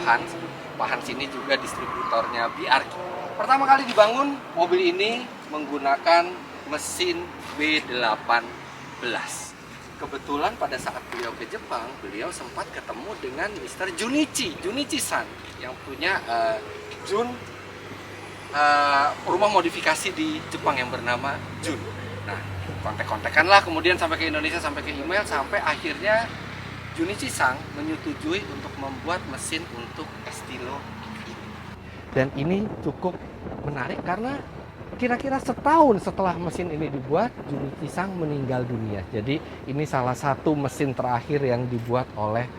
Hans. Pak Hans ini juga distributornya BRQ. Pertama kali dibangun, mobil ini menggunakan mesin B18. Kebetulan pada saat beliau ke Jepang, beliau sempat ketemu dengan Mr. Junichi-san yang punya rumah modifikasi di Jepang yang bernama Jun. Nah, kontak-kontakan lah, kemudian sampai ke Indonesia, sampai ke email, sampai akhirnya Junichi-san menyetujui untuk membuat mesin untuk Estilo ini. Dan ini cukup menarik karena kira-kira setahun setelah mesin ini dibuat, Junichi-san meninggal dunia. Jadi ini salah satu mesin terakhir yang dibuat oleh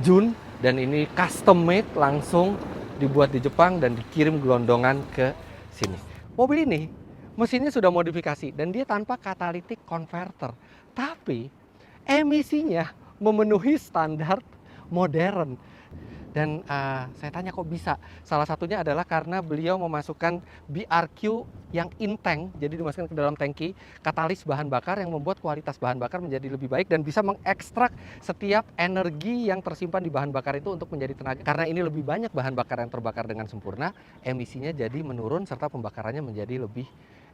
Jun, dan ini custom made, langsung dibuat di Jepang dan dikirim gelondongan ke sini. Mobil ini mesinnya sudah modifikasi dan dia tanpa catalytic converter, tapi emisinya memenuhi standar modern. Dan saya tanya kok bisa? Salah satunya adalah karena beliau memasukkan BRQ yang in-tank, jadi dimasukkan ke dalam tangki, katalis bahan bakar yang membuat kualitas bahan bakar menjadi lebih baik dan bisa mengekstrak setiap energi yang tersimpan di bahan bakar itu untuk menjadi tenaga. Karena ini lebih banyak bahan bakar yang terbakar dengan sempurna, emisinya jadi menurun serta pembakarannya menjadi lebih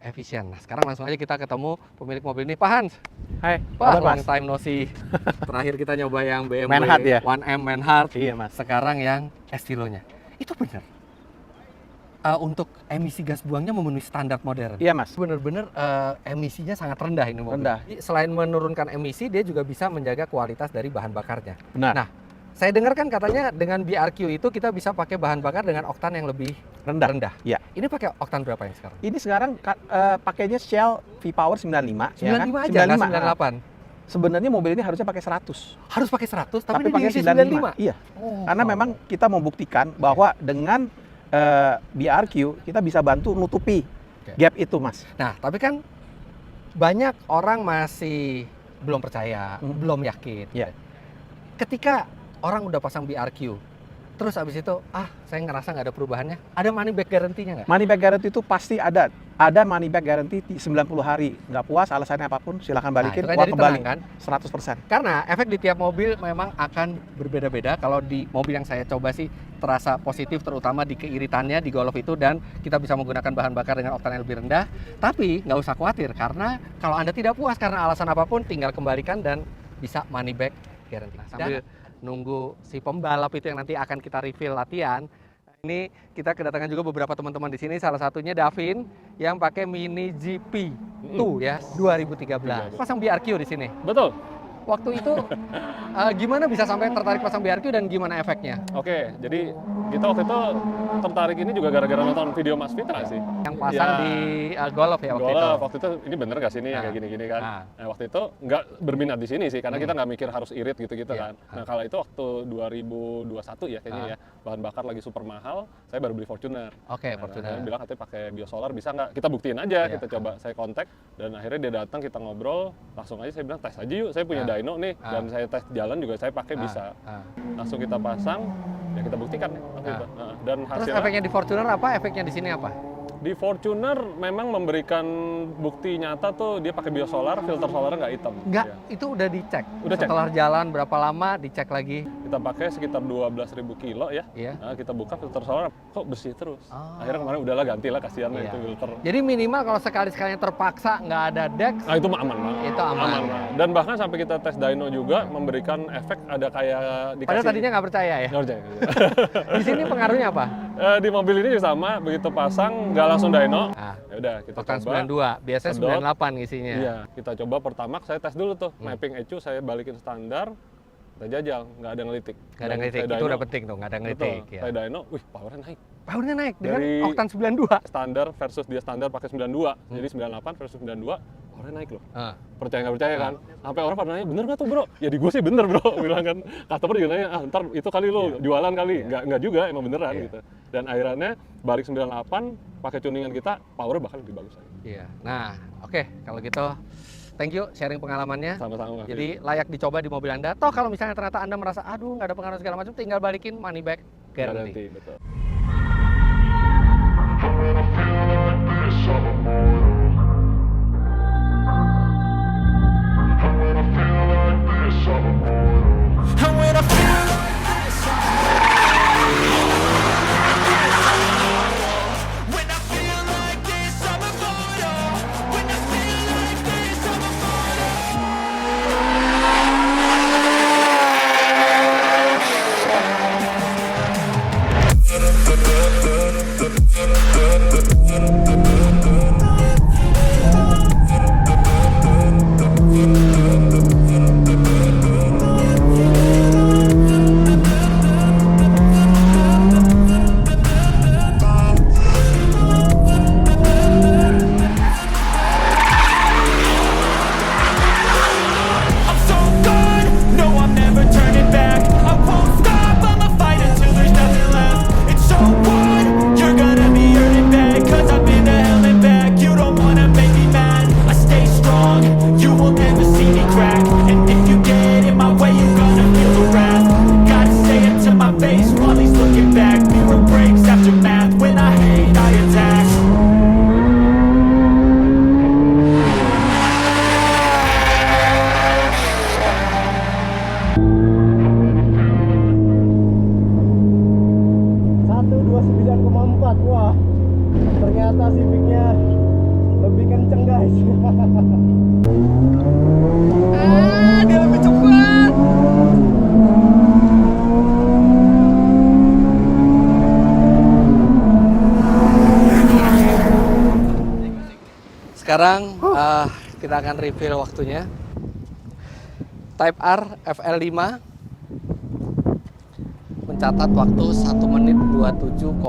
efisien. Nah, sekarang langsung aja kita ketemu pemilik mobil ini, Pak Hans. Hai, Wah, long time no see. Terakhir kita nyoba yang BMW Manhart ya? 1M Manhart. Iya, Mas. Sekarang yang Estilonya. Itu benar. Untuk emisi gas buangnya memenuhi standar modern. Iya, Mas. Benar-benar emisinya sangat rendah ini mobil. Rendah. Selain menurunkan emisi, dia juga bisa menjaga kualitas dari bahan bakarnya. Benar. Nah, saya dengar kan katanya dengan BRQ itu kita bisa pakai bahan bakar dengan oktan yang lebih rendah. Iya. Ini pakai oktan berapa yang sekarang? Ini sekarang pakainya Shell V-Power 95. 95 ya kan? aja, nggak 98. Sebenarnya mobil ini harusnya pakai 100. Harus pakai 100, tapi dia pakai diisi 95. 95. Iya. Oh, Karena memang kita membuktikan bahwa dengan BRQ kita bisa bantu nutupi gap itu, Mas. Nah, tapi kan banyak orang masih belum percaya, belum yakin. Iya. Ketika orang udah pasang BRQ, terus abis itu, saya ngerasa nggak ada perubahannya, ada money back guarantee-nya nggak? Money back guarantee itu pasti ada. Ada money back guarantee 90 hari. Nggak puas, alasannya apapun, silahkan balikin, Nah, itu kan uang jadi kembali. tenang, kan? 100%. Karena efek di tiap mobil memang akan berbeda-beda. Kalau di mobil yang saya coba sih terasa positif, terutama di keiritannya di Golf itu, dan kita bisa menggunakan bahan bakar dengan oktan yang lebih rendah. Tapi nggak usah khawatir, karena kalau Anda tidak puas karena alasan apapun, tinggal kembalikan dan bisa money back guarantee. Nah, sambil nunggu si pembalap itu yang nanti akan kita reveal latihan, ini kita kedatangan juga beberapa teman-teman di sini, salah satunya Davin yang pakai Mini GP tuh ya 2013. Pasang BRQ di sini. Betul. Waktu itu gimana bisa sampai tertarik pasang BRQ dan gimana efeknya? Oke, jadi kita waktu itu tertarik ini juga gara-gara nonton video Mas Fitra sih. Yang pasang Ya. di Golf ya waktu itu? Waktu itu ini bener gak sih ini kayak gini-gini kan? Nah, waktu itu nggak berminat di sini sih, karena kita nggak mikir harus irit gitu-gitu kan. Nah, kalau itu waktu 2021 ya kayaknya ya, bahan bakar lagi super mahal, saya baru beli Fortuner. Oke, Nah, Fortuner. saya bilang katanya pakai biosolar bisa nggak? Kita buktiin aja, kita coba. Saya kontak dan akhirnya dia datang, kita ngobrol, langsung aja saya bilang tes aja yuk, saya punya dyno nih, dan saya tes jalan juga saya pakai bisa. Langsung kita pasang, ya kita buktikan nih waktu itu. Dan Terus hasilnya efeknya di Fortuner apa? Efeknya di sini apa? di Fortuner memang memberikan bukti nyata tuh dia pakai biosolar, filter solarnya nggak hitam. Enggak, Ya. itu udah dicek. Udah cek. Setelah jalan berapa lama dicek lagi. Kita pakai sekitar 12.000 kilo ya. Iya. Nah, kita buka filter solar, kok bersih terus. Oh. Akhirnya kemarin udahlah gantilah, kasihan lah Iya. itu filter. Jadi minimal kalau sekali-sekalinya terpaksa nggak ada dex, Nah itu mah aman banget. Itu aman. Banget. Dan bahkan sampai kita tes dyno juga memberikan efek ada kayak dikasih. padahal tadinya nggak percaya ya. Nggak percaya. Di sini pengaruhnya apa? Di mobil ini juga sama, begitu pasang nggak langsung dyno. Nah, Ya udah kita oktan coba. 92, biasanya sedot. 98 isinya. Iya, kita coba pertama saya tes dulu tuh, mapping ECU saya balikin standar, kita jajal, nggak ada ngelitik. Nggak ada Dan ngelitik, saya itu dyno, udah penting tuh, nggak ada ngelitik. Betul, Ya. saya dyno, wih powernya naik. Powernya naik dengan Dari oktan 92. Standar versus dia standar pakai 92, jadi 98 versus 92, powernya naik loh. Ah. Percaya nggak percaya kan? Sampai orang pada nanya, bener nggak tuh bro? Ya di gue sih bener bro, bilang kan. Customer juga nanya, ntar itu kali lo jualan kali. Nggak juga, emang beneran gitu. Dan akhirnya balik 98, pakai tuningan kita, powernya bahkan lebih bagus lagi. Iya. Nah, oke, kalau gitu thank you sharing pengalamannya. Sama-sama. Jadi layak dicoba di mobil Anda. Toh kalau misalnya ternyata Anda merasa aduh nggak ada pengaruh segala macam, tinggal balikin money back guarantee. Betul. And when I feel Dia lebih cepat. Sekarang kita akan reveal waktunya. Type R FL5 mencatat waktu 1 menit 27,80.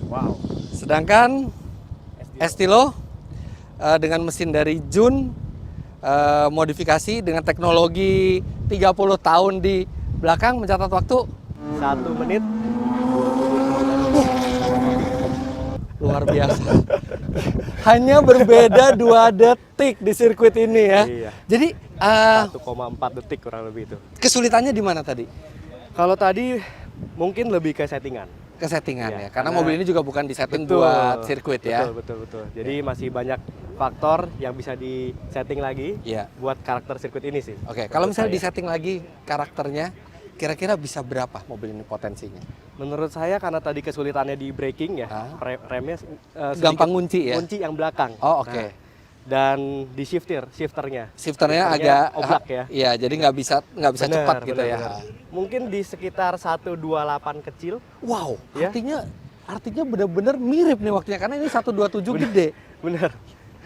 Wow. Sedangkan Estilo dengan mesin dari Jun modifikasi dengan teknologi 30 tahun di belakang mencatat waktu 1 menit. luar biasa. Hanya berbeda 2 detik di sirkuit ini ya. Iya. Jadi 1,4 detik kurang lebih itu. kesulitannya di mana tadi? Kalau tadi mungkin lebih ke settingan. Ke settingan Iya, ya. Karena karena- mobil ini juga bukan disetting Betul. buat sirkuit ya. Betul. Jadi masih banyak faktor yang bisa disetting lagi Iya. buat karakter sirkuit ini sih. Oke, kalau Menurut misalnya saya. disetting lagi karakternya, kira-kira bisa berapa mobil ini potensinya? Menurut saya karena tadi kesulitannya di braking ya, Ah. remnya sedikit Gampang ngunci ya? Kunci yang belakang. Oh, oke. Nah, dan di shifternya. Shifternya agak oblak ya. Iya, jadi nggak bisa Bener, cepat gitu bener, ya. bener. Mungkin di sekitar 128 kecil. Wow, Ya. artinya benar-benar mirip nih waktunya karena ini 127 gede. Bener.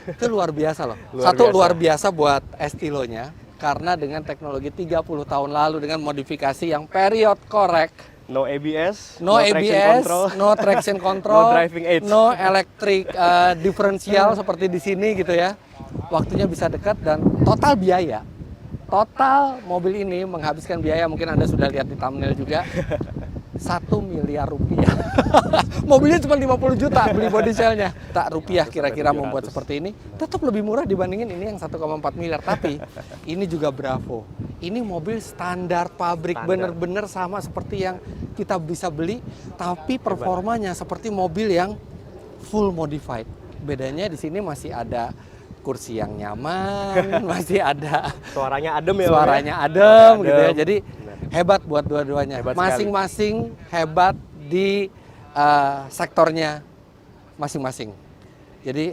Itu luar biasa loh. Luar Satu biasa. luar biasa buat Estilonya karena dengan teknologi 30 tahun lalu dengan modifikasi yang period correct, No ABS, no traction ABS, control. no traction control, No driving aids. no electric differential seperti di sini gitu ya. Waktunya bisa dekat dan total biaya. Total mobil ini menghabiskan biaya, mungkin Anda sudah lihat di thumbnail juga, 1 miliar rupiah. Mobilnya cuma 50 juta beli body cell-nya. Tak rupiah kira-kira membuat seperti ini, tetap lebih murah dibandingin ini yang 1,4 miliar. Tapi ini juga Bravo. Ini mobil standar pabrik, Standar. bener-bener sama seperti yang kita bisa beli, tapi performanya seperti mobil yang full modified. Bedanya di sini masih ada kursi yang nyaman, masih ada Suaranya adem ya. Bang, ya? suaranya adem gitu ya. Adem. Jadi Benar. hebat buat dua-duanya. Hebat sekali. Masing-masing hebat di sektornya masing-masing. Jadi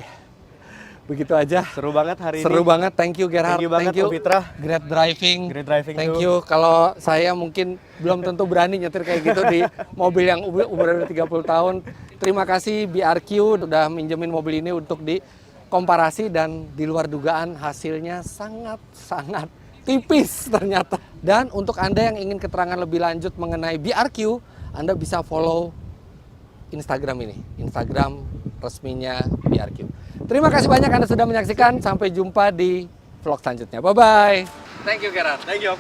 begitu aja. Seru banget hari Seru ini. banget. Thank you Gerhard. Thank you banget, Om Fitra. Great driving. Great driving Thank too. you. Kalau saya mungkin belum tentu berani nyetir kayak gitu di mobil yang umur 30 tahun. Terima kasih BRQ udah minjemin mobil ini untuk dikomparasi dan di luar dugaan hasilnya sangat tipis ternyata. Dan untuk Anda yang ingin keterangan lebih lanjut mengenai BRQ, Anda bisa follow Instagram ini, Instagram resminya BRQ. Terima kasih banyak Anda sudah menyaksikan. Sampai jumpa di vlog selanjutnya. Bye-bye. Thank you, Gerard. Thank you.